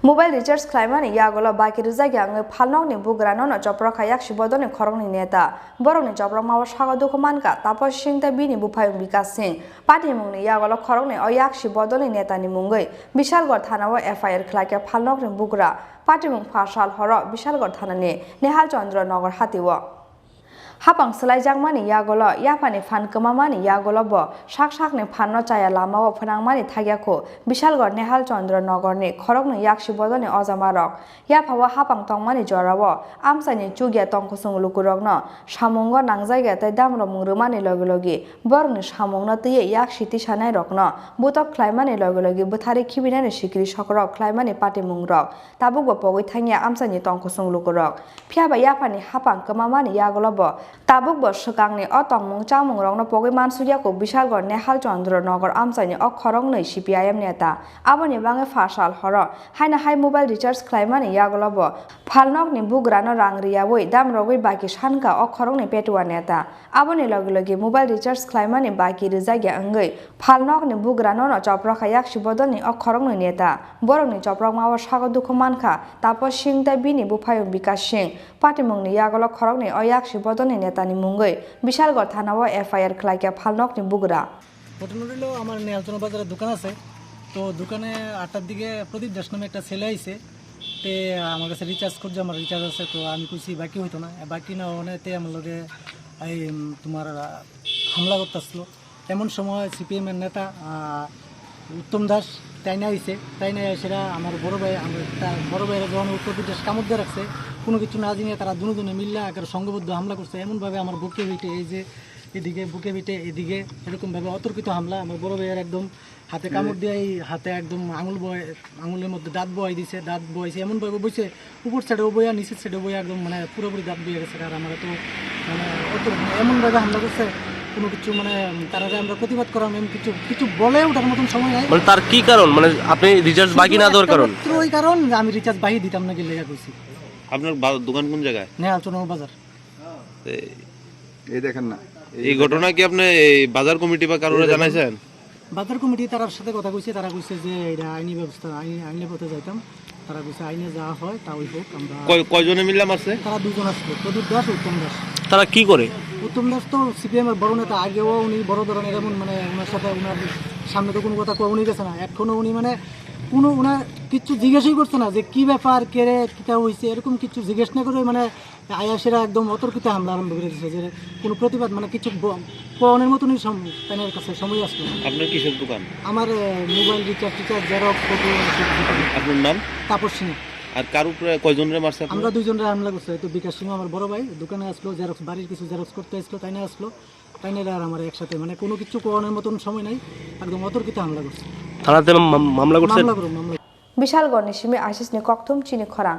Mobile recharge Khlaimani Yagola Baki Rwjakya Phalnokni Bugra Nono Choprobkha Yaksi Bodolni Khorang neta Borokni Choprobkha Sago Dukumanka Tapos Singta Bini Bupayung Bikasing Pati Mungni Yagola Khorangni o Yaksi Bodolni neta ni Mungwi Bishalgor Thanawa FIR Khlaika Phalnokni Bugra Pati Mung Phasal Horo Bishalgor Thanani Nehal Chandra Nagar Hatiwa Hapang Selaijangmani Yagola Yapani Fan Kamamani Yagola Bo Shak-Shakni Phanno Chaya Lama Phanangmani Thagyako Bishalgor Nehal Chandra Nagarni Khorangni Yaksi Bodolni Ozamarok Yapawa Hapang Tongmani Jorawo Amsani Chugya Tongkusung Lukurogno Shamungo Nangjaiga Tai Damro Mungrumani Logilogi Borni Shamungno Tiye Yaksi Tishanai Rokno Butok Khlaimani Logilogi Buthari Kibinani Shikri Shokrok Khlaimani Pati Mungrok Tabugbo Pogui Thangya Amsani Tongkusung Lukurok Phiaba Yapani Hapang Kamamani Yagola Bo Tabuk bo Shukangni o Tongmung Chamung Rongno Pogui Mansuyako Bishalgor Nehal Chandra Nagar Amsani o Khorangni CPIM neta Aboni Bange Phasal Horo Haina Hai Mobile Recharge Khlaimani Yagola Bo Phalnokni Bugra no Rangriyawoi Damrogui Baki Shanka o Khorangni Petua neta Aboni Logilogi Mobile Recharge Khlaimani Baki Rwjakya wngwi Phalnokni Bugra Nono Choprobkha Yaksi Bodolni o Khorangni neta Borokni Choprobkha Sago Dukumanka Tapos Singta Bini Bupayung Bikasing Pati Mungni Yagola Khorangni o Yaksi Bodolni নেতানি মুঙ্গই বিশালগড় থানাও FIR খাইকা ফালনকনি বুগরা ঘটনা হল আমার নেলচনা বাজারে দোকান আছে তো দোকানে 8টার দিকে প্রদীপ দাস নামে একটা ছেলে আইছে তে আমার কাছে রিচার্জ করছে আমার রিচার্জ আছে তো আমি কইছি বাকি হইতো না বাকি না হনেতে আমার লগে এই তোমার হামলা করতেছিল এমন সময় সিপিএম এর নেতা উত্তম দাস তাইনা আইছে তাইনা এসেরা আমার বড় ভাই বড় ভাইয়ের যখন উত্তরপ্রদেশ কামড় দিয়ে রাখছে কোনো কিছু না জানিয়ে তারা দুজনে মিল্লা একের সংঘবদ্ধ হামলা করছে এমনভাবে আমার বুকে পিঠে এই যে এদিকে বুকে পিঠে এদিকে এরকমভাবে অতর্কিত হামলা আমার বড় ভাইয়ের একদম হাতে কামড় দিয়ে এই হাতে একদম আঙুলের মধ্যে দাঁত বয় দিছে দাঁত বয়েছে এমনভাবে বইছে উপর সাইডেও বইয়া নিচের সাইডেও বইয়া একদম মানে পুরোপুরি দাঁত বইয়া গেছে আর আমার তো মানে এমনভাবে হামলা করছে কোনো কিছু মানে তারা আমরা প্রতিবাদ করাম এমন কিছু বলে ওঠার মতন সময় নাই মানে তার কি কারণ মানে আপনি রিচার্জ বাকি না দেওয়ার কারণ ওই কারণ আমি রিচার্জ বাকি দিতাম না গেলে কইছি আপনার দোকান কোন জায়গায় নেলচনা বাজার এই দেখেন না এই ঘটনা কি আপনি বাজার কমিটি বা কারোর জানাইছেন বাজার কমিটি তার সাথে কথা কইছে তারা কইছে যে এটা আইনি ব্যবস্থা আইনের পথে যাইতাম তারা কইছে আইনে যা হয় তা ওই হোক আমরা কয়জনে মিলে মারছে তারা দুজন আসলো প্রদীপ দাস উত্তম দাস তারা কি করে উত্তম দাস তো সিপিএম এর বড় নেতা আগেও উনি বড় ধরনের এমন মানে ওনার সাথে ওনার সামনে তো কোনো কথা উনি গেছে না এখনো উনি মানে কোনো ওনার কিছু জিজ্ঞাসাই করছে না যে কি ব্যাপার কেড়ে কিটা হয়েছে এরকম কিছু জিজ্ঞেস না করে মানে আয়াসেরা একদম অতর্কিত হামলা আরম্ভ করে দিচ্ছে যে কোনো প্রতিবাদ মানে কিছু পনের মতনই তাদের কাছে সময় আসলো আপনার কিসের দোকান আমার মোবাইল রিচার্জ জেরক্স ফটো আপনার নাম তাপস সিং আর কার উপরে কয়জনের মারছে আমরা দুইজনের হামলা করছে তো বিকাশ সিং আমার বড় ভাই দোকানে আসলো জেরক্স বাড়ির কিছু জেরক্স করতে আসলো তাই না আসলো তাই না আর আমার একসাথে মানে কোনো কিছু পনের মতন সময় নাই একদম অতর্কিত হামলা করছে থানাতে মামলা করছে বিশালগড় নিশিমে আশিস নি ককথুম চিনি খরাং